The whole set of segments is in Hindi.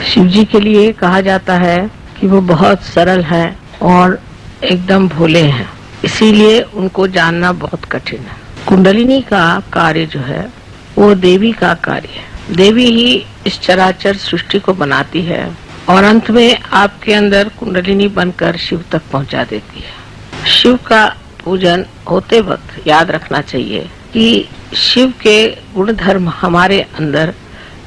शिव जी के लिए कहा जाता है कि वो बहुत सरल है और एकदम भोले हैं, इसीलिए उनको जानना बहुत कठिन है। कुंडलिनी का कार्य जो है वो देवी का कार्य है। देवी ही इस चराचर सृष्टि को बनाती है और अंत में आपके अंदर कुंडलिनी बनकर शिव तक पहुंचा देती है। शिव का पूजन होते वक्त याद रखना चाहिए कि शिव के गुण धर्म हमारे अंदर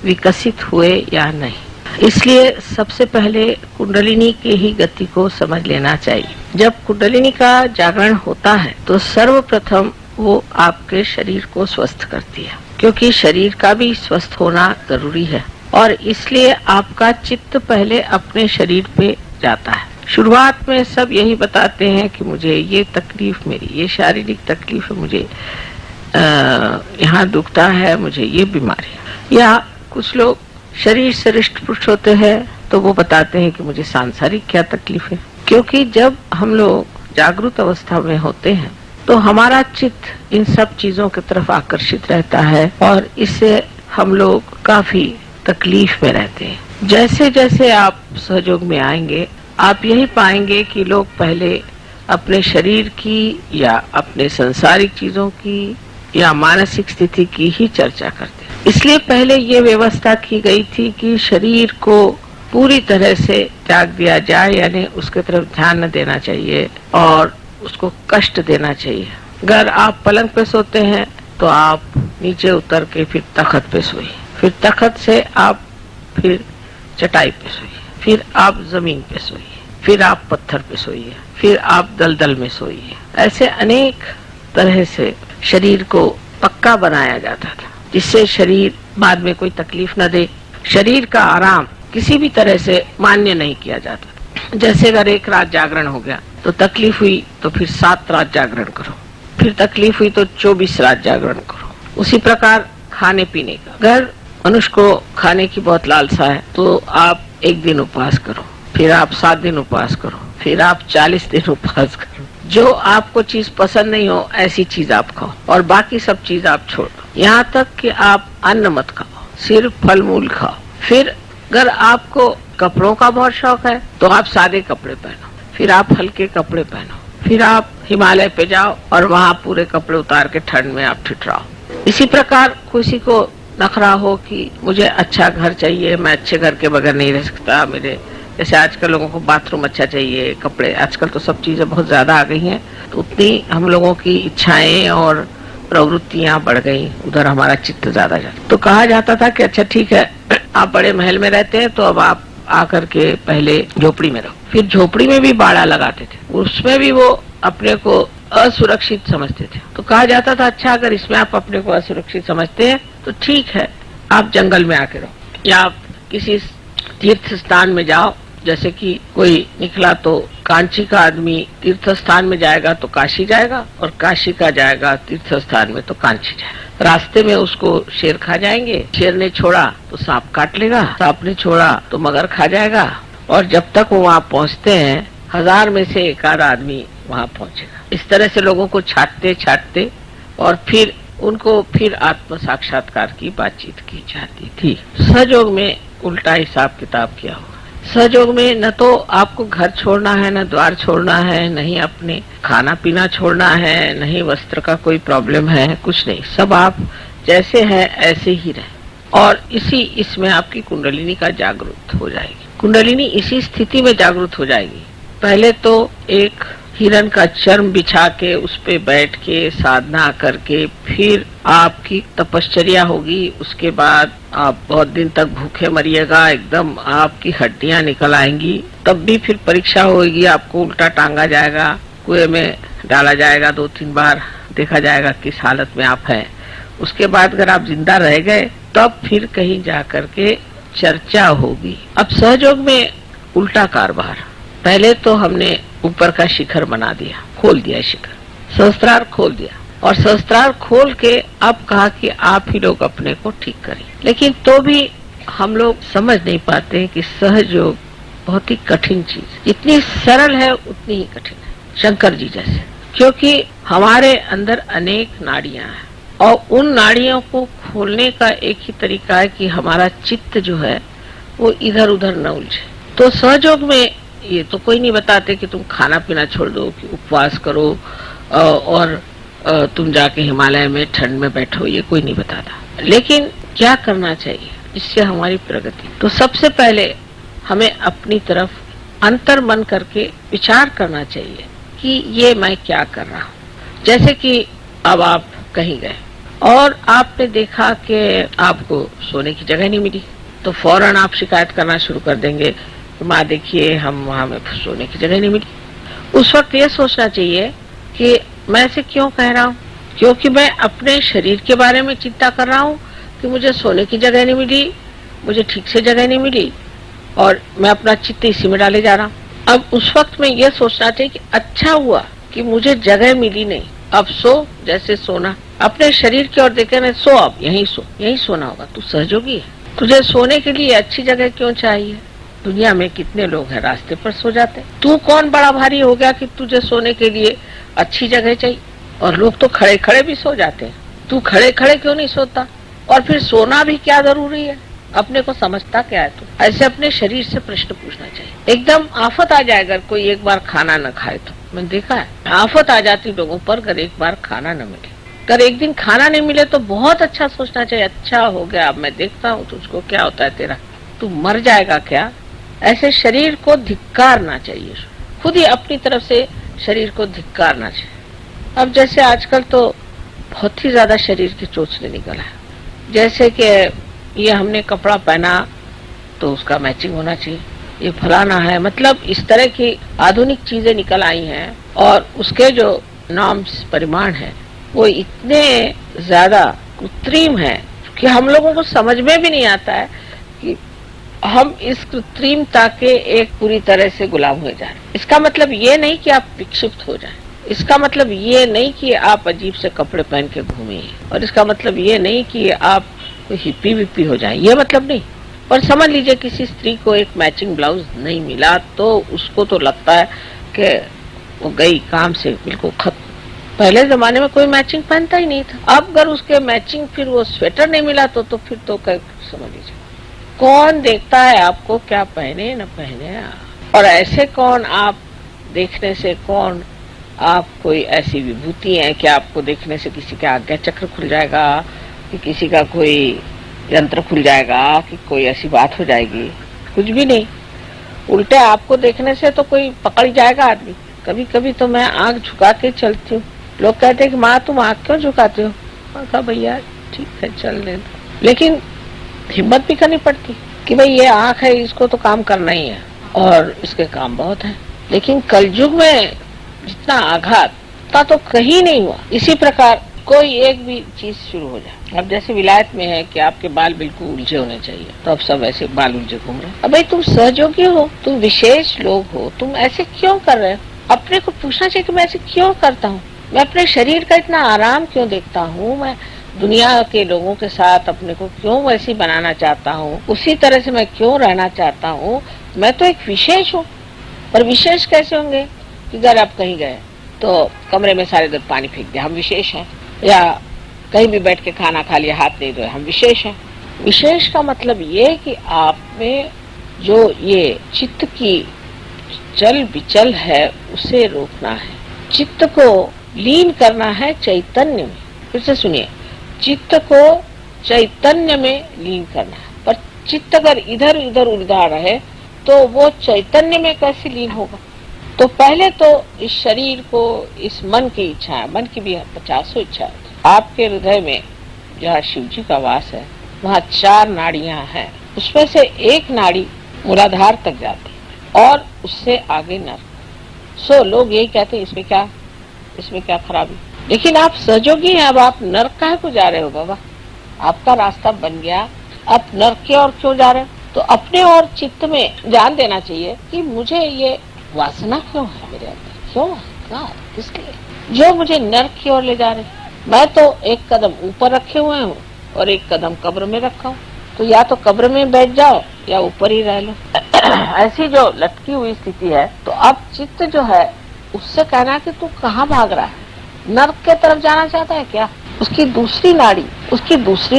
विकसित हुए या नहीं। इसलिए सबसे पहले कुंडलिनी के ही गति को समझ लेना चाहिए। जब कुंडलिनी का जागरण होता है तो सर्वप्रथम वो आपके शरीर को स्वस्थ करती है, क्योंकि शरीर का भी स्वस्थ होना जरूरी है और इसलिए आपका चित्त पहले अपने शरीर पे जाता है। शुरुआत में सब यही बताते हैं कि मुझे ये तकलीफ, मेरी ये शारीरिक तकलीफ है, मुझे यहाँ दुखता है, मुझे ये बीमारी है। या कुछ लोग शरीर से हृष्ट पुष्ट होते हैं तो वो बताते हैं कि मुझे सांसारिक क्या तकलीफ है। क्योंकि जब हम लोग जागृत अवस्था में होते हैं तो हमारा चित्त इन सब चीजों की तरफ आकर्षित रहता है और इससे हम लोग काफी तकलीफ में रहते हैं। जैसे जैसे आप सहयोग में आएंगे आप यही पाएंगे कि लोग पहले अपने शरीर की या अपने सांसारिक चीजों की या मानसिक स्थिति की ही चर्चा करते हैं। इसलिए पहले ये व्यवस्था की गई थी कि शरीर को पूरी तरह से त्याग दिया जाए, यानी उसके तरफ ध्यान न देना चाहिए और उसको कष्ट देना चाहिए। अगर आप पलंग पे सोते हैं तो आप नीचे उतर के फिर तख्त पे सोइए, फिर तख्त से आप फिर चटाई पे सोइए, फिर आप जमीन पे सोइए, फिर आप पत्थर पे सोइए, फिर आप दलदल में सोइए। ऐसे अनेक तरह से शरीर को पक्का बनाया जाता था जिससे शरीर बाद में कोई तकलीफ न दे। शरीर का आराम किसी भी तरह से मान्य नहीं किया जाता। जैसे अगर एक रात जागरण हो गया तो तकलीफ हुई तो फिर 7 रात जागरण करो, फिर तकलीफ हुई तो 24 रात जागरण करो। उसी प्रकार खाने पीने का, अगर मनुष्य को खाने की बहुत लालसा है तो आप 1 दिन उपवास करो, फिर आप 7 दिन उपवास करो, फिर आप 40 दिन उपवास करो। जो आपको चीज पसंद नहीं हो ऐसी चीज आप खाओ और बाकी सब चीज आप छोड़ दो। यहाँ तक कि आप अन्न मत खाओ, सिर्फ फल मूल खाओ। फिर अगर आपको कपड़ों का बहुत शौक है तो आप सादे कपड़े पहनो, फिर आप हल्के कपड़े पहनो, फिर आप हिमालय पे जाओ और वहाँ पूरे कपड़े उतार के ठंड में आप ठिठुराओ। इसी प्रकार किसी को नखरा हो कि मुझे अच्छा घर चाहिए, मैं अच्छे घर के बगैर नहीं रह सकता, मेरे जैसे आजकल लोगों को बाथरूम अच्छा चाहिए, कपड़े, आजकल तो सब चीजें बहुत ज्यादा आ गई हैं, तो उतनी हम लोगों की इच्छाएं और प्रवृत्तियां बढ़ गई, उधर हमारा चित्त ज्यादा जाता। तो कहा जाता था कि अच्छा ठीक है, आप बड़े महल में रहते हैं तो अब आप आकर के पहले झोपड़ी में रहो। फिर झोपड़ी में भी बाड़ा लगाते थे, उसमें भी वो अपने को असुरक्षित समझते थे। तो कहा जाता था अच्छा अगर इसमें आप अपने को असुरक्षित समझते हैं तो ठीक है, आप जंगल में आके रहो या आप किसी तीर्थ स्थान में जाओ। जैसे कि कोई निकला तो कांची का आदमी तीर्थ स्थान में जाएगा तो काशी जाएगा और काशी का जाएगा तीर्थ स्थान में तो कांची जाएगा। रास्ते में उसको शेर खा जाएंगे, शेर ने छोड़ा तो सांप काट लेगा, सांप ने छोड़ा तो मगर खा जाएगा और जब तक वो वहाँ पहुँचते हैं 1000 में से 1 आध आदमी वहाँ पहुँचेगा। इस तरह से लोगों को छाटते छाटते और फिर उनको फिर आत्म साक्षात्कार की बातचीत की जाती थी। सहयोग में उल्टा हिसाब किताब किया हुआ। सहयोग में न तो आपको घर छोड़ना है, न द्वार छोड़ना है, नहीं अपने खाना पीना छोड़ना है, नहीं वस्त्र का कोई प्रॉब्लम है, कुछ नहीं, सब आप जैसे हैं ऐसे ही रहे। और इसमें आपकी कुंडलिनी का जागृत हो जाएगी। कुंडलिनी इसी स्थिति में जागृत हो जाएगी। पहले तो एक हिरण का चर्म बिछा के उस पे बैठ के साधना करके फिर आपकी तपश्चर्या होगी। उसके बाद आप बहुत दिन तक भूखे मरिएगा, एकदम आपकी हड्डियां निकल आएंगी। तब भी फिर परीक्षा होगी, आपको उल्टा टांगा जाएगा, कुएं में डाला जाएगा 2-3 बार, देखा जाएगा किस हालत में आप हैं। उसके बाद अगर आप जिंदा रह गए तब फिर कहीं जा करके चर्चा होगी। अब सहयोग में उल्टा कारभार। पहले तो हमने ऊपर का शिखर बना दिया, खोल दिया शिखर, सहस्त्रार खोल दिया और सहस्त्रार खोल के अब कहा कि आप ही लोग अपने को ठीक करें। लेकिन तो भी हम लोग समझ नहीं पाते कि सहयोग बहुत ही कठिन चीज, जितनी सरल है उतनी ही कठिन है, शंकर जी जैसे। क्योंकि हमारे अंदर अनेक नाड़ियां हैं और उन नाड़ियों को खोलने का एक ही तरीका है कि हमारा चित्त जो है वो इधर उधर न उलझे। तो सहयोग में ये तो कोई नहीं बताते कि तुम खाना पीना छोड़ दो, कि उपवास करो और तुम जाके हिमालय में ठंड में बैठो, ये कोई नहीं बताता। लेकिन क्या करना चाहिए इससे हमारी प्रगति? तो सबसे पहले हमें अपनी तरफ अंतर्मन करके विचार करना चाहिए कि ये मैं क्या कर रहा हूँ। जैसे कि अब आप कहीं गए और आपने देखा कि आपको सोने की जगह नहीं मिली, तो फौरन आप शिकायत करना शुरू कर देंगे, माँ देखिए हम वहां में सोने की जगह नहीं मिली। उस वक्त ये सोचना चाहिए कि मैं ऐसे क्यों कह रहा हूँ, क्योंकि मैं अपने शरीर के बारे में चिंता कर रहा हूँ कि मुझे सोने की जगह नहीं मिली, मुझे ठीक से जगह नहीं मिली और मैं अपना चित्त इसी में डाले जा रहा हूँ। अब उस वक्त में यह सोचना चाहिए कि अच्छा हुआ कि मुझे जगह मिली नहीं, अब सो जैसे सोना, अपने शरीर की ओर देखे ना, सो अब यहीं सो, यहीं सोना होगा। तू सहयोगी है, तुझे सोने के लिए अच्छी जगह क्यों चाहिए? दुनिया में कितने लोग हैं रास्ते पर सो जाते। तू कौन बड़ा भारी हो गया कि तुझे सोने के लिए अच्छी जगह चाहिए? और लोग तो खड़े खड़े भी सो जाते हैं, तू खड़े खड़े क्यों नहीं सोता? और फिर सोना भी क्या जरूरी है? अपने को समझता क्या है तू? ऐसे अपने शरीर से प्रश्न पूछना चाहिए। एकदम आफत आ जाए अगर कोई एक बार खाना न खाए तो। मैंने देखा है आफत आ जाती लोगों पर अगर एक बार खाना न मिले। अगर एक दिन खाना नहीं मिले तो बहुत अच्छा सोचना चाहिए, अच्छा हो गया अब मैं देखता हूँ तुझको क्या होता है तेरा, तू मर जाएगा क्या? ऐसे शरीर को धिक्कारना चाहिए, खुद ही अपनी तरफ से शरीर को धिक्कारना चाहिए। अब जैसे आजकल तो बहुत ही ज्यादा शरीर के चोचले निकला है, जैसे कि ये हमने कपड़ा पहना तो उसका मैचिंग होना चाहिए, ये फलाना है, मतलब इस तरह की आधुनिक चीजें निकल आई हैं और उसके जो नॉर्म्स परिमाण है वो इतने ज्यादा कृत्रिम है कि हम लोगों को समझ में भी नहीं आता है कि हम इस कृत्रिमता के एक पूरी तरह से गुलाम हो जाए। इसका मतलब ये नहीं कि आप विक्षिप्त हो जाएं, इसका मतलब ये नहीं कि आप अजीब से कपड़े पहन के घूमें, और इसका मतलब ये नहीं कि आप हिप्पी विप्पी हो जाए, ये मतलब नहीं। और समझ लीजिए किसी स्त्री को एक मैचिंग ब्लाउज नहीं मिला तो उसको तो लगता है कि वो गई काम से बिल्कुल खत्म। पहले जमाने में कोई मैचिंग पहनता ही नहीं था, अब अगर उसके मैचिंग फिर वो स्वेटर नहीं मिला तो फिर तो समझ लीजिए कौन देखता है आपको क्या पहने न पहने। और ऐसे कौन आप देखने से कौन आप कोई ऐसी विभूति है कि आपको देखने से किसी का आज्ञा चक्र खुल जाएगा, कि किसी का कोई यंत्र खुल जाएगा, कि कोई ऐसी बात हो जाएगी? कुछ भी नहीं। उल्टे आपको देखने से तो कोई पकड़ जाएगा आदमी। कभी कभी तो मैं आंख झुका के चलती हूँ, लोग कहते हैं कि माँ तुम आंख क्यों झुकाते हो? मैं कहा भैया ठीक है चलने दो, लेकिन हिम्मत भी करनी पड़ती कि भाई ये आंख है, इसको तो काम करना ही है और इसके काम बहुत है। लेकिन कलयुग में जितना आघात था तो कहीं नहीं हुआ। इसी प्रकार कोई एक भी चीज शुरू हो जाए, अब जैसे विलायत में है कि आपके बाल बिल्कुल उलझे होने चाहिए, तो अब सब ऐसे बाल उलझे घूम रहे हैं। अब भाई तुम सहयोगी हो, तुम विशेष लोग हो, तुम ऐसे क्यों कर रहे हो? अपने को पूछना चाहिए कि मैं ऐसे क्यों करता हूँ, मैं अपने शरीर का इतना आराम क्यों देखता हूँ, मैं दुनिया के लोगों के साथ अपने को क्यों वैसी बनाना चाहता हूँ, उसी तरह से मैं क्यों रहना चाहता हूँ। मैं तो एक विशेष हूँ। और विशेष कैसे होंगे कि अगर आप कहीं गए तो कमरे में सारे दिन पानी फेंक दिया, हम विशेष हैं, या कहीं भी बैठ के खाना खा लिया हाथ नहीं धोए, हम विशेष हैं। विशेष का मतलब ये कि आप में जो ये चित्त की चल विचल है उसे रोकना है, चित्त को लीन करना है चैतन्य में। फिर से सुनिए, चित्त को चैतन्य में लीन करना है। पर चित्त अगर इधर उधर उलझा रहे तो वो चैतन्य में कैसे लीन होगा? तो पहले तो इस शरीर को, इस मन की इच्छा, मन की भी 50 इच्छा है। आपके हृदय में जहाँ शिव जी का वास है वहाँ 4 नाड़ियां हैं, उसमें से एक नाड़ी मूलाधार तक जाती है और उससे आगे नर्क। सो लोग यही कहते हैं इसमें क्या खराबी? लेकिन आप सहयोगी हैं, अब आप नर्क काहे को जा रहे हो बाबा? आपका रास्ता बन गया, आप नर्क की ओर क्यों जा रहे हो? तो अपने और चित्त में ध्यान देना चाहिए कि मुझे ये वासना क्यों है मेरे अंदर, क्यों है, किस लिए जो मुझे नर्क की ओर ले जा रहे। मैं तो एक कदम ऊपर रखे हुए हूँ और एक कदम कब्र में रखा हूँ, तो या तो कब्र में बैठ जाओ या ऊपर ही रह लो। ऐसी जो लटकी हुई स्थिति है, तो अब चित्त जो है उससे कहना कि तू कहाँ भाग रहा है, नर्क के तरफ जाना चाहता है क्या? उसकी दूसरी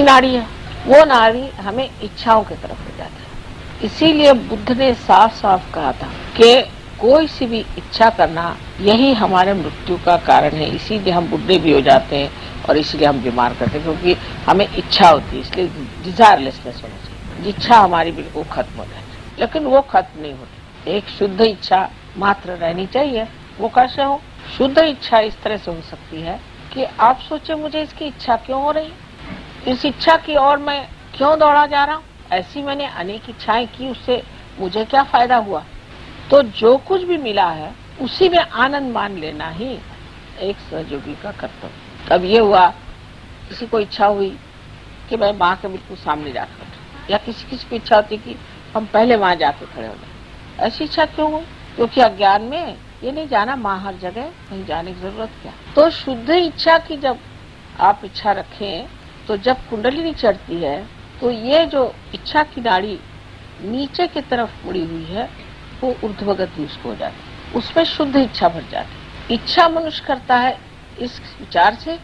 नाड़ी है, वो नाड़ी हमें इच्छाओं की तरफ ले जाती है। इसीलिए बुद्ध ने साफ साफ कहा था कि कोई सी भी इच्छा करना यही हमारे मृत्यु का कारण है। इसीलिए हम बुढ़े भी हो जाते हैं और इसीलिए हम बीमार करते हैं, क्योंकि हमें इच्छा होती है। इसलिए डिजायरलेसनेस होनी चाहिए, इच्छा हमारी बिल्कुल खत्म हो जाए, लेकिन वो खत्म नहीं होती। एक शुद्ध इच्छा मात्र रहनी चाहिए। वो कैसे हो? शुद्ध इच्छा इस तरह से हो सकती है कि आप सोचे मुझे इसकी इच्छा क्यों हो रही, इस इच्छा की ओर मैं क्यों दौड़ा जा रहा हूँ, ऐसी मैंने अनेक इच्छाएं की, उससे मुझे क्या फायदा हुआ। तो जो कुछ भी मिला है उसी में आनंद मान लेना ही एक सहयोगी का कर्तव्य। अब ये हुआ, किसी को इच्छा हुई कि मैं माँ के बिल्कुल सामने जाकर, या किसी किसी को इच्छा होती कि हम पहले वहां जाके खड़े हो जाए। ऐसी इच्छा क्यों हुई? क्योंकि अज्ञान में ये नहीं जाना माँ हर जगह, कहीं जाने की जरूरत क्या। तो शुद्ध इच्छा की जब आप इच्छा रखें, तो जब कुंडलिनी चढ़ती है तो ये जो इच्छा की नाड़ी नीचे की तरफ मुड़ी हुई है वो ऊर्ध्वगति उसको हो जाती, उसमें शुद्ध इच्छा भर जाती। इच्छा मनुष्य करता है इस विचार से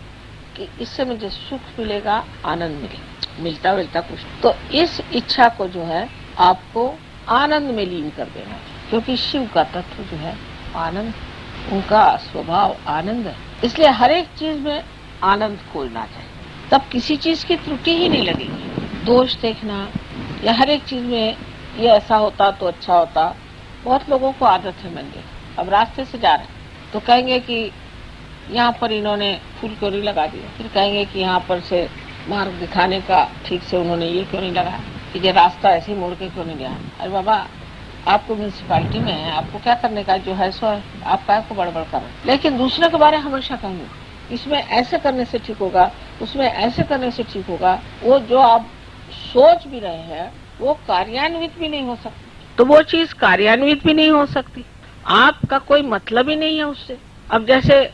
कि इससे मुझे सुख मिलेगा, आनंद मिलेगा, मिलता मिलता कुछ। तो इस इच्छा को जो है आपको आनंद में लीन कर देना, क्योंकि शिव का तत्व जो है आनंद, उनका स्वभाव आनंद है। इसलिए हर एक चीज में आनंद खोजना चाहिए, तब किसी चीज की त्रुटि ही नहीं लगेगी। दोष देखना या हर एक चीज में ये ऐसा होता तो अच्छा होता, बहुत लोगों को आदत है। मैंने अब रास्ते से जा रहे हैं तो कहेंगे कि यहाँ पर इन्होंने फूल क्यों नहीं लगा दिया, फिर कहेंगे कि यहाँ पर से मार्ग दिखाने का ठीक से उन्होंने ये क्यों नहीं लगाया, कि ये रास्ता ऐसे ही मोड़ के क्यों नहीं गया। अरे बाबा, आपको म्यूनसिपालिटी में है, आपको क्या करने का, जो है सो है, आप काय को बड़बड़ कर रहे। लेकिन दूसरे के बारे में हमेशा कहेंगे इसमें ऐसे करने से ठीक होगा, उसमें ऐसे करने से ठीक होगा। वो जो आप सोच भी रहे हैं वो कार्यान्वित भी नहीं हो सकती, तो वो चीज कार्यान्वित भी नहीं हो सकती, आपका कोई मतलब ही नहीं है उससे। अब जैसे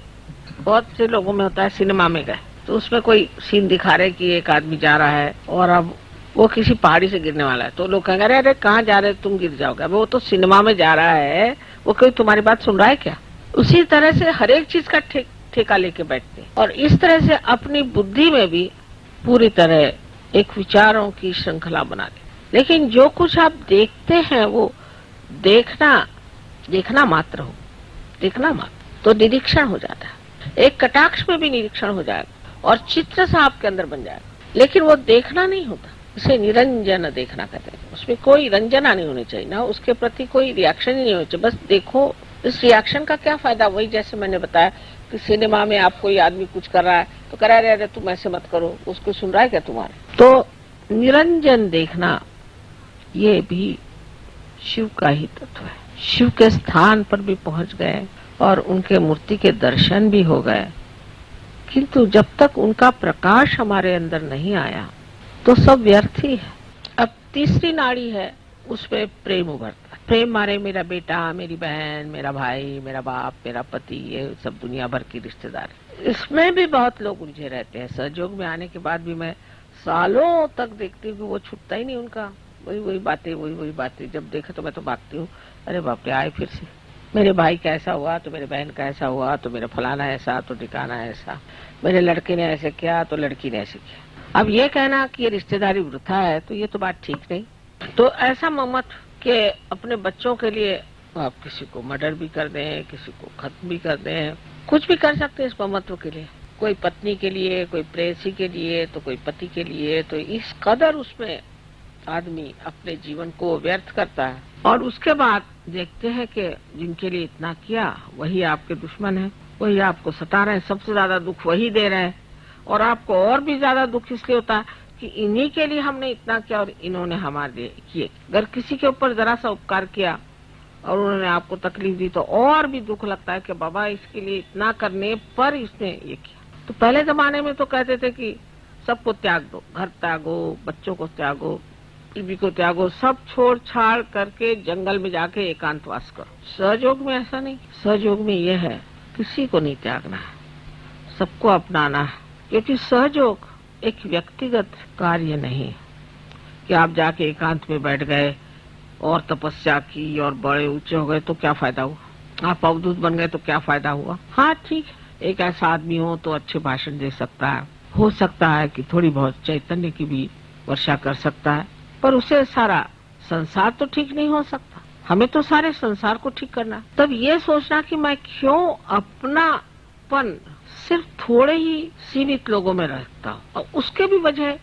बहुत से लोगों में होता है, सिनेमा में गए तो उसमें कोई सीन दिखा रहे कि एक आदमी जा रहा है और अब वो किसी पहाड़ी से गिरने वाला है, तो लोग कहेंगे अरे कहाँ जा रहे, तुम गिर जाओगे। अब वो तो सिनेमा में जा रहा है, वो कोई तुम्हारी बात सुन रहा है क्या। उसी तरह से हर एक चीज का ठेका लेके बैठते हैं, और इस तरह से अपनी बुद्धि में भी पूरी तरह एक विचारों की श्रृंखला बना ले। लेकिन जो कुछ आप देखते हैं वो देखना मात्र हो, देखना मात्र, तो निरीक्षण हो जाता है। एक कटाक्ष में भी निरीक्षण हो जाएगा और चित्र सा आपके अंदर बन जाएगा, लेकिन वो देखना नहीं होता। इसे निरंजन देखना कहते हैं। उसमें कोई रंजना नहीं होनी चाहिए, ना उसके प्रति कोई रिएक्शन ही नहीं होनी चाहिए, बस देखो। इस रिएक्शन का क्या फायदा? वही जैसे मैंने बताया कि सिनेमा में आप कोई आदमी कुछ कर रहा है तो कह रहा है तुम ऐसे मत करो, उसको सुन रहा है क्या तुम्हारे। तो निरंजन देखना ये भी शिव का ही तत्व है। शिव के स्थान पर भी पहुंच गए और उनके मूर्ति के दर्शन भी हो गए, किंतु जब तक उनका प्रकाश हमारे अंदर नहीं आया तो सब व्यर्थ ही है। अब तीसरी नाड़ी है, उसमें प्रेम उभरता है। प्रेम मारे मेरा बेटा, मेरी बहन, मेरा भाई, मेरा बाप, मेरा पति, ये सब दुनिया भर की रिश्तेदारी, इसमें भी बहुत लोग उलझे रहते हैं। सहयोग में आने के बाद भी मैं सालों तक देखती हूँ कि वो छूटता ही नहीं उनका, वही बातें। जब देखा तो मैं तो भागती हूँ, अरे बाप रे आए फिर से, मेरे भाई का ऐसा हुआ तो मेरे बहन का ऐसा हुआ तो मेरा फलाना ऐसा तो ठिकाना ऐसा, मेरे लड़के ने ऐसे किया तो लड़की ने ऐसे किया। अब ये कहना कि ये रिश्तेदारी वृथा है तो ये तो बात ठीक नहीं। तो ऐसा मत के अपने बच्चों के लिए आप किसी को मर्डर भी कर दें, किसी को खत्म भी कर दें, कुछ भी कर सकते हैं इस ममत्व के लिए। कोई पत्नी के लिए, कोई प्रेयसी के लिए, तो कोई पति के लिए। तो इस कदर उसमें आदमी अपने जीवन को व्यर्थ करता है, और उसके बाद देखते हैं कि जिनके लिए इतना किया वही आपके दुश्मन है, वही आपको सता रहे हैं, सबसे ज्यादा दुख वही दे रहे हैं। और आपको और भी ज्यादा दुख इसलिए होता है कि इन्हीं के लिए हमने इतना किया और इन्होंने हमारे लिए किए। अगर किसी के ऊपर जरा सा उपकार किया और उन्होंने आपको तकलीफ दी तो और भी दुख लगता है कि बाबा इसके लिए इतना करने पर इसने ये किया। तो पहले जमाने में तो कहते थे कि सबको त्याग दो, घर त्यागो, बच्चों को त्यागो, बीवी को त्यागो, सब छोड़ छाड़ करके जंगल में जाके एकांतवास करो। सहयोग में ऐसा नहीं। सहयोग में ये है किसी को नहीं त्यागना है, सबको अपनाना है। क्योंकि सहयोग एक व्यक्तिगत कार्य नहीं कि आप जाके एकांत में बैठ गए और तपस्या की और बड़े ऊंचे हो गए तो क्या फायदा हुआ, आप अवधूत बन गए तो क्या फायदा हुआ। हाँ ठीक है, एक ऐसा आदमी हो तो अच्छे भाषण दे सकता है, हो सकता है कि थोड़ी बहुत चैतन्य की भी वर्षा कर सकता है, पर उसे सारा संसार तो ठीक नहीं हो सकता, हमें तो सारे संसार को ठीक करना। तब ये सोचना कि मैं क्यों अपनापन सिर्फ थोड़े ही सीमित लोगों में रखता हूँ। और उसके भी वजह,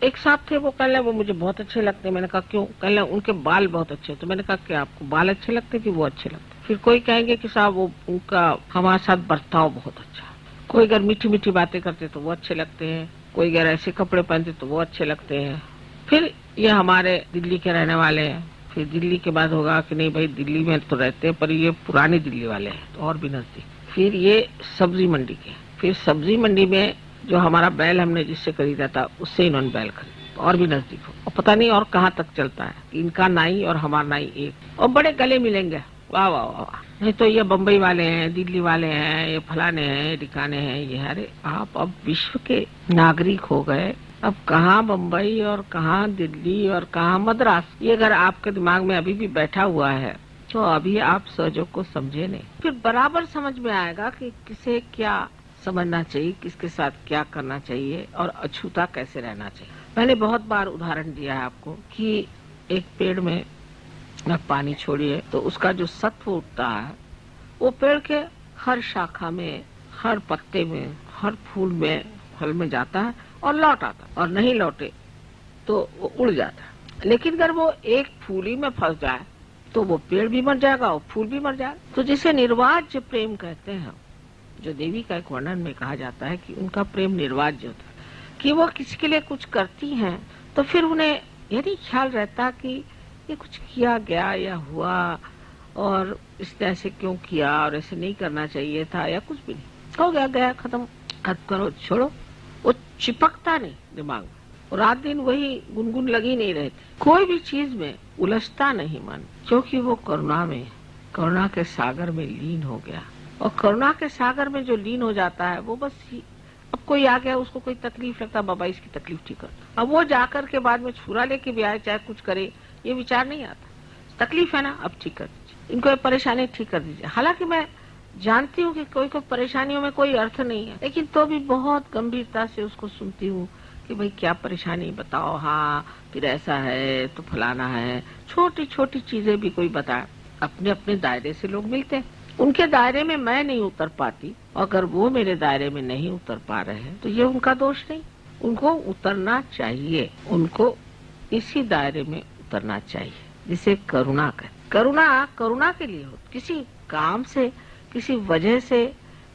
एक साथ थे वो, कह वो मुझे बहुत अच्छे लगते। मैंने कहा क्यों? कह उनके बाल बहुत अच्छे। तो मैंने कहा क्या आपको बाल अच्छे लगते कि वो अच्छे लगते? फिर कोई कहेंगे कि साहब वो उनका हमारे साथ बर्ताव बहुत अच्छा। कोई अगर मीठी मीठी बातें करते तो वो अच्छे लगते हैं, कोई अगर ऐसे कपड़े पहनते तो वो अच्छे लगते हैं। फिर ये हमारे दिल्ली के रहने वाले हैं। फिर दिल्ली के बाद होगा कि नहीं भाई दिल्ली में तो रहते हैं पर ये पुरानी दिल्ली वाले हैं तो और भी नजदीक। फिर ये सब्जी मंडी के, फिर सब्जी मंडी में जो हमारा बैल हमने जिससे खरीदा था उससे इन्होंने बैल खरीदा, और भी नजदीक हो। और पता नहीं और कहाँ तक चलता है, इनका नाई और हमारा नाई एक, और बड़े गले मिलेंगे। वाह वाह वाह। नहीं तो ये बम्बई वाले हैं, दिल्ली वाले हैं, ये फलाने हैं, ठिकाने हैं, ये। अरे आप अब विश्व के नागरिक हो गए, अब कहाँ बम्बई और कहाँ दिल्ली और कहाँ मद्रास, ये अगर आपके दिमाग में अभी भी बैठा हुआ है तो अभी आप सहयोग को समझे नहीं। फिर बराबर समझ में आएगा कि किसे क्या समझना चाहिए, किसके साथ क्या करना चाहिए और अछूता कैसे रहना चाहिए। मैंने बहुत बार उदाहरण दिया है आपको कि एक पेड़ में पानी छोड़िए तो उसका जो सत्व उठता है वो पेड़ के हर शाखा में, हर पत्ते में, हर फूल में, फल में जाता है और लौट आता है, और नहीं लौटे तो वो उड़ जाता है। लेकिन अगर वो एक फूली में फंस जाए तो वो पेड़ भी मर जाएगा और फूल भी मर जाएगा। तो जिसे निर्वाज्य प्रेम कहते हैं, जो देवी का एक वर्णन में कहा जाता है कि उनका प्रेम निर्वाज्य होता है, कि वो किसी के लिए कुछ करती हैं तो फिर उन्हें ये नहीं ख्याल रहता कि ये कुछ किया गया या हुआ और इसने ऐसे क्यों किया और ऐसे नहीं करना चाहिए था, या कुछ भी नहीं, हो गया गया खत्म करो छोड़ो। वो चिपकता नहीं दिमाग में, और रात दिन वही गुनगुन लगी नहीं रहती, कोई भी चीज में उलझता नहीं मन, क्योंकि वो करुणा में, करुणा के सागर में लीन हो गया। और करुणा के सागर में जो लीन हो जाता है वो बस अब कोई आ गया उसको कोई तकलीफ लगता, बाबा इसकी तकलीफ ठीक कर, अब वो जाकर के बाद में छुरा लेके भी आए चाहे कुछ करे, ये विचार नहीं आता। तकलीफ है ना, अब ठीक कर दीजिए, इनको परेशानी ठीक कर दीजिए। हालांकि मैं जानती हूँ कि कोई परेशानियों में कोई अर्थ नहीं है, लेकिन तो भी बहुत गंभीरता से उसको सुनती हूँ कि भाई क्या परेशानी बताओ, हाँ फिर ऐसा है तो फलाना है। छोटी छोटी चीजें भी कोई बताए। अपने अपने दायरे से लोग मिलते हैं, उनके दायरे में मैं नहीं उतर पाती, अगर वो मेरे दायरे में नहीं उतर पा रहे हैं तो ये उनका दोष नहीं, उनको उतरना चाहिए, उनको इसी दायरे में उतरना चाहिए जिसे करुणा कहते। करुणा करुणा के लिए हो, किसी काम से, किसी वजह से,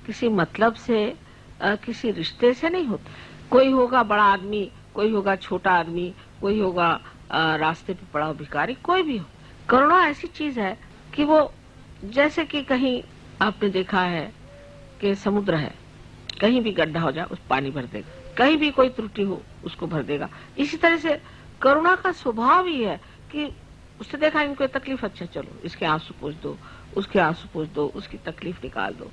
किसी मतलब से, किसी रिश्ते से नहीं होता। कोई होगा बड़ा आदमी, कोई होगा छोटा आदमी, कोई होगा रास्ते पे पड़ा भिखारी, कोई भी हो। करुणा ऐसी चीज है कि वो, जैसे कि कहीं आपने देखा है कि समुद्र है, कहीं भी गड्ढा हो जाए उस पानी भर देगा, कहीं भी कोई त्रुटि हो उसको भर देगा। इसी तरह से करुणा का स्वभाव ही है कि उससे देखा इनको तकलीफ, अच्छा चलो इसके आंसू पोंछ दो, उसके आंसू पोंछ दो, उसकी तकलीफ निकाल दो।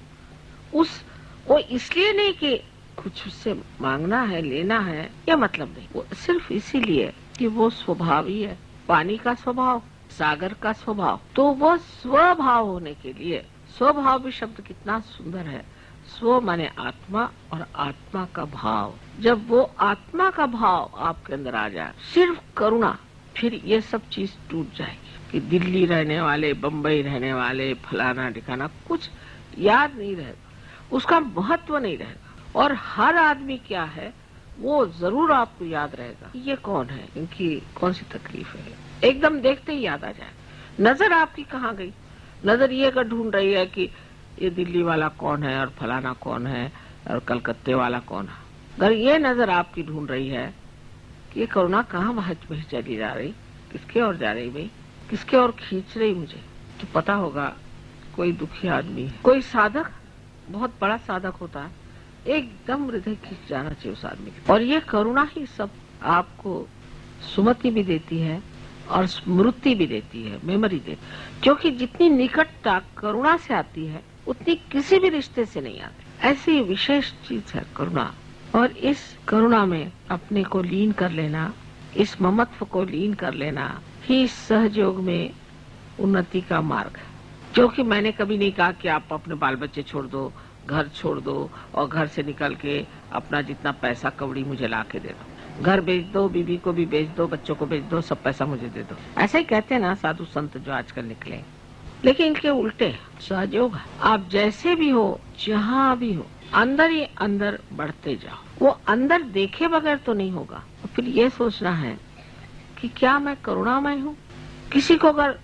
वो इसलिए नहीं कि कुछ उससे मांगना है, लेना है, यह मतलब नहीं, वो सिर्फ इसीलिए कि वो स्वभाव ही है, पानी का स्वभाव, सागर का स्वभाव। तो वो स्वभाव होने के लिए, स्वभाव भी शब्द कितना सुंदर है, स्व माने आत्मा और आत्मा का भाव। जब वो आत्मा का भाव आपके अंदर आ जाए, सिर्फ करुणा, फिर ये सब चीज टूट जाएगी कि दिल्ली रहने वाले, बम्बई रहने वाले, फलाना ठिकाना कुछ याद नहीं रहेगा, उसका महत्व नहीं रहेगा। और हर आदमी क्या है वो जरूर आपको याद रहेगा, ये कौन है, इनकी कौन सी तकलीफ है, एकदम देखते ही याद आ जाए। नजर आपकी कहाँ गई? नजर ये कर ढूंढ रही है कि ये दिल्ली वाला कौन है और फलाना कौन है और कलकत्ते वाला कौन है। अगर ये नजर आपकी ढूंढ रही है कि ये करुणा कहाँ वहीं चली जा रही, किसके और जा रही भाई, किसके और खींच रही मुझे, तो पता होगा कोई दुखी आदमी है। कोई साधक, बहुत बड़ा साधक होता है, एकदम हृदय खींच जाना चाहिए उस आदमी के। और ये करुणा ही सब आपको सुमति भी देती है और स्मृति भी देती है, मेमोरी देती है। क्योंकि जितनी निकटता करुणा से आती है उतनी किसी भी रिश्ते से नहीं आती। ऐसी विशेष चीज है करुणा। और इस करुणा में अपने को लीन कर लेना, इस ममत्व को लीन कर लेना ही सहयोग में उन्नति का मार्ग है। क्योंकि मैंने कभी नहीं कहा कि आप अपने बाल बच्चे छोड़ दो, घर छोड़ दो और घर से निकल के अपना जितना पैसा कौड़ी मुझे ला के दे दो। घर बेच दो, बीबी को भी बेच दो, बच्चों को बेच दो, सब पैसा मुझे दे दो। ऐसा ही कहते हैं ना साधु संत जो आजकल निकले। लेकिन इनके उल्टे सहयोग। आप जैसे भी हो, जहाँ भी हो, अंदर ही अंदर बढ़ते जाओ। वो अंदर देखे बगैर तो नहीं होगा। तो फिर ये सोचना है कि क्या मैं करुणामय हूँ। किसी को अगर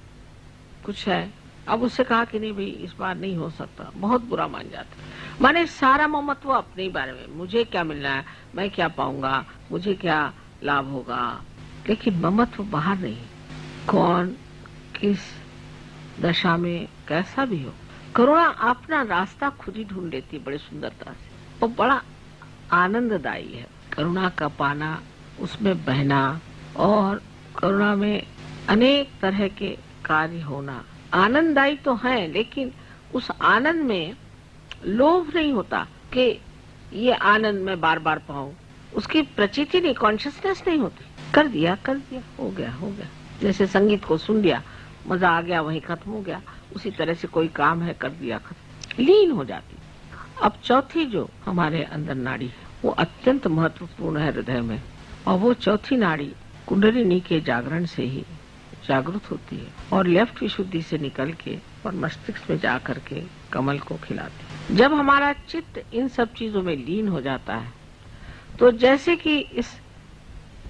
कुछ है, अब उससे कहा कि नहीं भाई इस बार नहीं हो सकता, बहुत बुरा मान जाता। माने सारा ममत्व अपने ही बारे में, मुझे क्या मिलना है, मैं क्या पाऊंगा, मुझे क्या लाभ होगा। लेकिन ममत्व बाहर नहीं, कौन किस दशा में कैसा भी हो, करुणा अपना रास्ता खुद ही ढूंढ लेती है बड़ी सुंदरता से। वो बड़ा आनंददायी है करुणा का पाना, उसमें बहना और करुणा में अनेक तरह के कार्य होना आनंददायी तो है। लेकिन उस आनंद में लोभ नहीं होता कि ये आनंद मैं बार बार पाऊं, उसकी प्रचिति नहीं, कॉन्शियसनेस नहीं होती। कर दिया हो गया। जैसे संगीत को सुन लिया, मजा आ गया, वहीं खत्म हो गया। उसी तरह से कोई काम है, कर दिया, खत्म, लीन हो जाती। अब चौथी जो हमारे अंदर नाड़ी है वो अत्यंत महत्वपूर्ण है हृदय में, और वो चौथी नाड़ी कुंडलिनी के जागरण से ही जागृत होती है और लेफ्ट विशुद्धि से निकल के और मस्तिष्क में जा करके कमल को खिलाती है। जब हमारा चित्त इन सब चीजों में लीन हो जाता है तो जैसे कि इस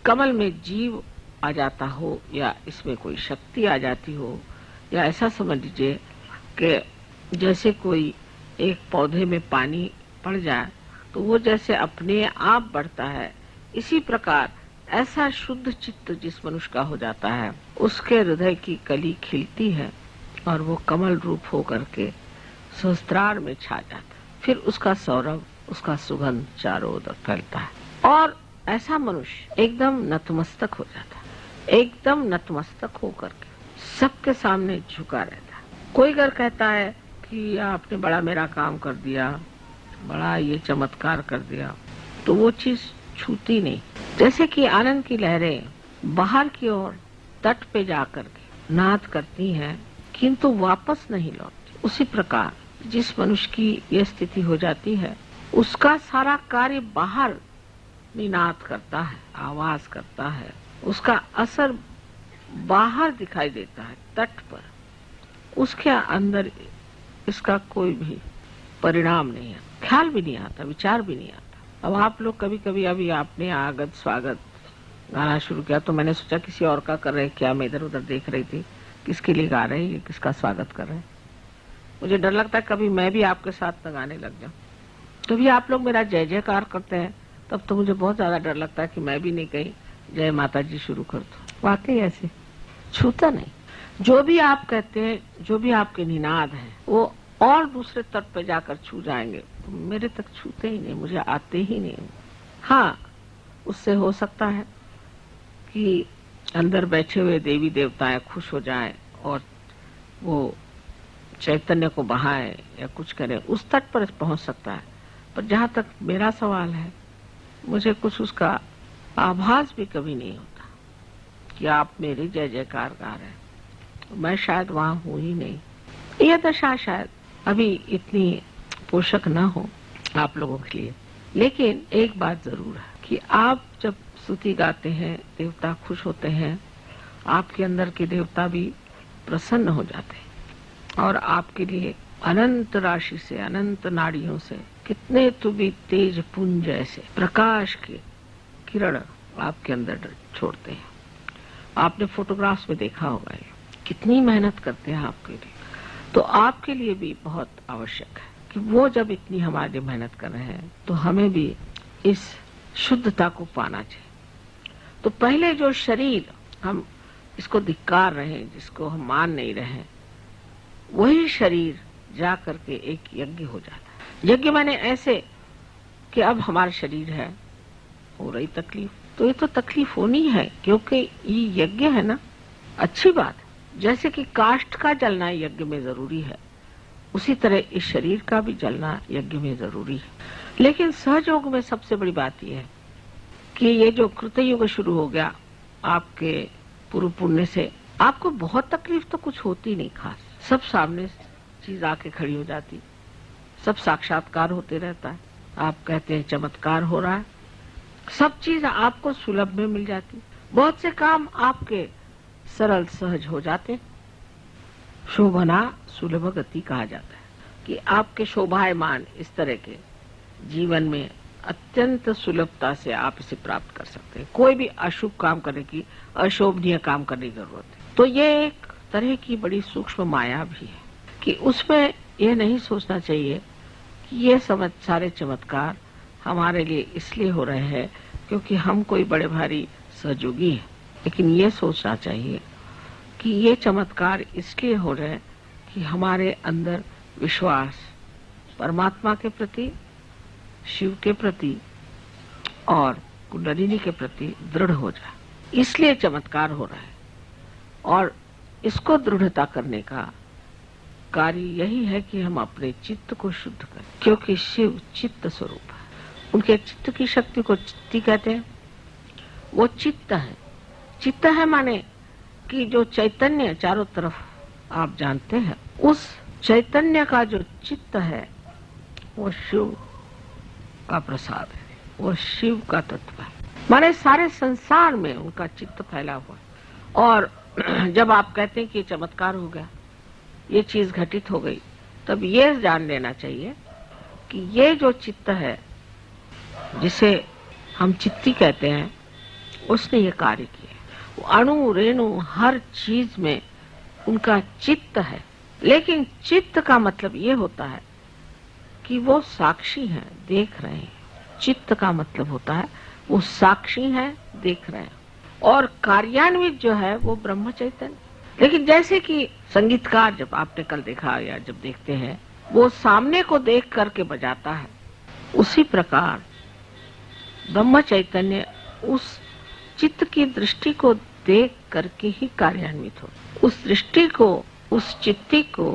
कमल में जीव आ जाता हो, या इसमें कोई शक्ति आ जाती हो, या ऐसा समझ लीजिए कि जैसे कोई एक पौधे में पानी पड़ जाए तो वो जैसे अपने आप बढ़ता है, इसी प्रकार ऐसा शुद्ध चित्त जिस मनुष्य का हो जाता है, उसके हृदय की कली खिलती है और वो कमल रूप होकर के सहस्त्रार में छा जाता है। फिर उसका सौरभ, उसका सुगंध चारों ओर फैलता है और ऐसा मनुष्य एकदम नतमस्तक हो जाता है। एकदम नतमस्तक होकर के सबके सामने झुका रहता है। कोई अगर कहता है कि आपने बड़ा मेरा काम कर दिया, बड़ा ये चमत्कार कर दिया, तो वो चीज छूती नहीं। जैसे कि आनंद की लहरें बाहर की ओर तट पे जाकर के नाद करती हैं किंतु वापस नहीं लौटती, उसी प्रकार जिस मनुष्य की यह स्थिति हो जाती है उसका सारा कार्य बाहर निनाद करता है, आवाज करता है, उसका असर बाहर दिखाई देता है तट पर, उसके अंदर इसका कोई भी परिणाम नहीं है, ख्याल भी नहीं आता, विचार भी नहीं आता। अब आप लोग कभी कभी, अभी आपने आगत स्वागत गाना शुरू किया तो मैंने सोचा किसी और का कर रहे क्या, मैं इधर उधर देख रही थी किसके लिए गा रहे हैं, किसका स्वागत कर रहे हैं। मुझे डर लगता है कभी मैं भी आपके साथ न गाने लग जाऊं। कभी आप लोग मेरा जय जयकार करते हैं तब तो मुझे बहुत ज्यादा डर लगता है कि मैं भी नहीं कहीं जय माता जी शुरू कर दूं। वाकई ऐसे छूता नहीं। जो भी आप कहते हैं, जो भी आपके निनाद हैं, वो और दूसरे तट पे जाकर छू जाएंगे, तो मेरे तक छूते ही नहीं, मुझे आते ही नहीं। हाँ, उससे हो सकता है कि अंदर बैठे हुए देवी देवताएं खुश हो जाएं और वो चैतन्य को बहाए या कुछ करे, उस तट पर पहुंच सकता है। पर जहां तक मेरा सवाल है, मुझे कुछ उसका आभास भी कभी नहीं होता कि आप मेरी जय जयकार गा रहे हैं। मैं शायद वहां हूं ही नहीं। यह दशा शायद अभी इतनी पोषक न हो आप लोगों के लिए। लेकिन एक बात जरूर है कि आप जब स्तुति गाते हैं, देवता खुश होते हैं, आपके अंदर के देवता भी प्रसन्न हो जाते हैं और आपके लिए अनंत राशि से, अनंत नाड़ियों से कितने तो भी तेज पुंज ऐसे प्रकाश के किरण आपके अंदर छोड़ते हैं। आपने फोटोग्राफ्स में देखा होगा कितनी मेहनत करते हैं आपके लिए। तो आपके लिए भी बहुत आवश्यक है कि वो जब इतनी हमारे लिए मेहनत कर रहे हैं तो हमें भी इस शुद्धता को पाना चाहिए। तो पहले जो शरीर हम इसको धिक्कार रहे हैं, जिसको हम मान नहीं रहे हैं, वही शरीर जा करके एक यज्ञ हो जाता है। यज्ञ माने ऐसे कि अब हमारा शरीर है, हो रही तकलीफ, तो ये तो तकलीफ होनी है क्योंकि ये यज्ञ है ना, अच्छी बात है। जैसे कि काष्ठ का जलना यज्ञ में जरूरी है, उसी तरह इस शरीर का भी जलना यज्ञ में जरूरी है। लेकिन सहयोग में सबसे बड़ी बात यह है कि ये जो कृतयुग शुरू हो गया आपके पूर्व पुण्य से, आपको बहुत तकलीफ तो कुछ होती नहीं खास, सब सामने चीज आके खड़ी हो जाती, सब साक्षात्कार होते रहता है। आप कहते हैं चमत्कार हो रहा है, सब चीज आपको सुलभ में मिल जाती, बहुत से काम आपके सरल सहज हो जाते। शोभना सुलभ गति कहा जाता है कि आपके शोभायमान इस तरह के जीवन में अत्यंत सुलभता से आप इसे प्राप्त कर सकते हैं। कोई भी अशुभ काम करने की, अशोभनीय काम करने की जरूरत है। तो ये एक तरह की बड़ी सूक्ष्म माया भी है कि उसमें यह नहीं सोचना चाहिए कि ये सारे चमत्कार हमारे लिए इसलिए हो रहे हैं क्योंकि हम कोई बड़े भारी सहयोगी हैं, लेकिन ये सोचना चाहिए कि ये चमत्कार इसलिए हो रहे हैं कि हमारे अंदर विश्वास परमात्मा के प्रति, शिव के प्रति और कुंडलिनी के प्रति दृढ़ हो जाए, इसलिए चमत्कार हो रहा है। और इसको दृढ़ता करने का कार्य यही है कि हम अपने चित्त को शुद्ध करें, क्योंकि शिव चित्त स्वरूप है। उनके चित्त की शक्ति को चित्ती कहते हैं। वो चित्त है। चित्त है माने कि जो चैतन्य चारों तरफ आप जानते हैं, उस चैतन्य का जो चित्त है वो शिव का प्रसाद है, वो शिव का तत्व है। माने सारे संसार में उनका चित्त फैला हुआ है। और जब आप कहते हैं कि चमत्कार हो गया, ये चीज घटित हो गई, तब ये जान लेना चाहिए कि ये जो चित्त है, जिसे हम चित्ती कहते हैं, उसने ये कार्य किया। वो अणु रेणु हर चीज में उनका चित्त है। लेकिन चित्त का मतलब ये होता है कि वो साक्षी है, देख रहे हैं। चित्त का मतलब होता है वो साक्षी है, देख रहे हैं। और कार्यान्वित जो है वो ब्रह्म चैतन्य। लेकिन जैसे कि संगीतकार, जब आपने कल देखा या जब देखते हैं, वो सामने को देख करके बजाता है, उसी प्रकार ब्रह्म चैतन्य उस चित्त की दृष्टि को देख करके ही कार्यान्वित हो। उस दृष्टि को, उस चित्ती को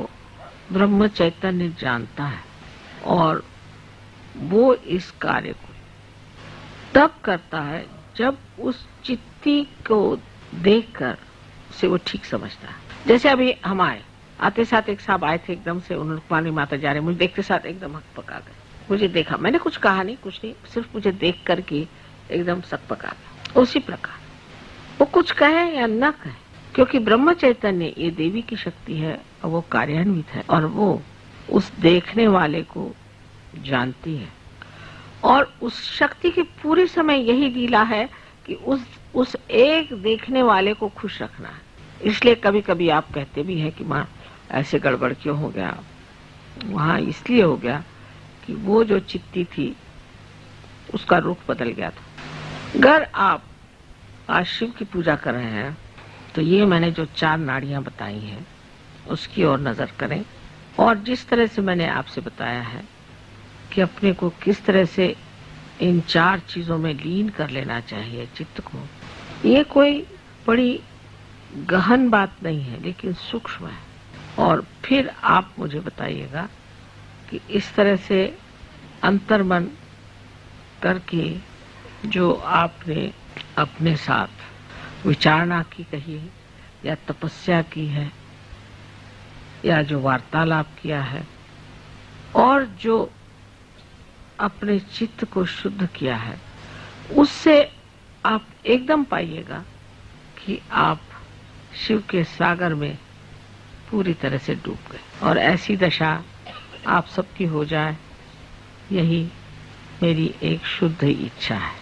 ब्रह्म चैतन्य जानता है और वो इस कार्य को तब करता है जब उस चित्ती को देखकर उसे वो ठीक समझता है। जैसे अभी हम आते साथ एक साहब आए थे, एकदम से उन्होंने कुमारी माता जा रहे, मुझे देखते साथ एकदम हक पका गए। मुझे देखा, मैंने कुछ कहा नहीं, कुछ नहीं, सिर्फ मुझे देख करके एकदम सक पका गया। उसी प्रकार वो कुछ कहे या न कहे, क्योंकि ब्रह्म चैतन्य ये देवी की शक्ति है और वो कार्यान्वित है और वो उस देखने वाले को जानती है। और उस शक्ति की पूरी समय यही लीला है कि उस एक देखने वाले को खुश रखना है। इसलिए कभी कभी आप कहते भी हैं कि माँ ऐसे गड़बड़ क्यों हो गया, वहां इसलिए हो गया कि वो जो चित्ती थी उसका रुख बदल गया था। अगर आप आज शिव की पूजा कर रहे हैं तो ये मैंने जो 4 नाड़ियां बताई हैं उसकी ओर नजर करें। और जिस तरह से मैंने आपसे बताया है कि अपने को किस तरह से इन 4 चीजों में लीन कर लेना चाहिए चित्त को, ये कोई बड़ी गहन बात नहीं है, लेकिन सूक्ष्म है। और फिर आप मुझे बताइएगा कि इस तरह से अंतर्मन करके जो आपने अपने साथ विचारणा की कही है, या तपस्या की है, या जो वार्तालाप किया है, और जो अपने चित्त को शुद्ध किया है, उससे आप एकदम पाइएगा कि आप शिव के सागर में पूरी तरह से डूब गए। और ऐसी दशा आप सबकी हो जाए, यही मेरी एक शुद्ध इच्छा है।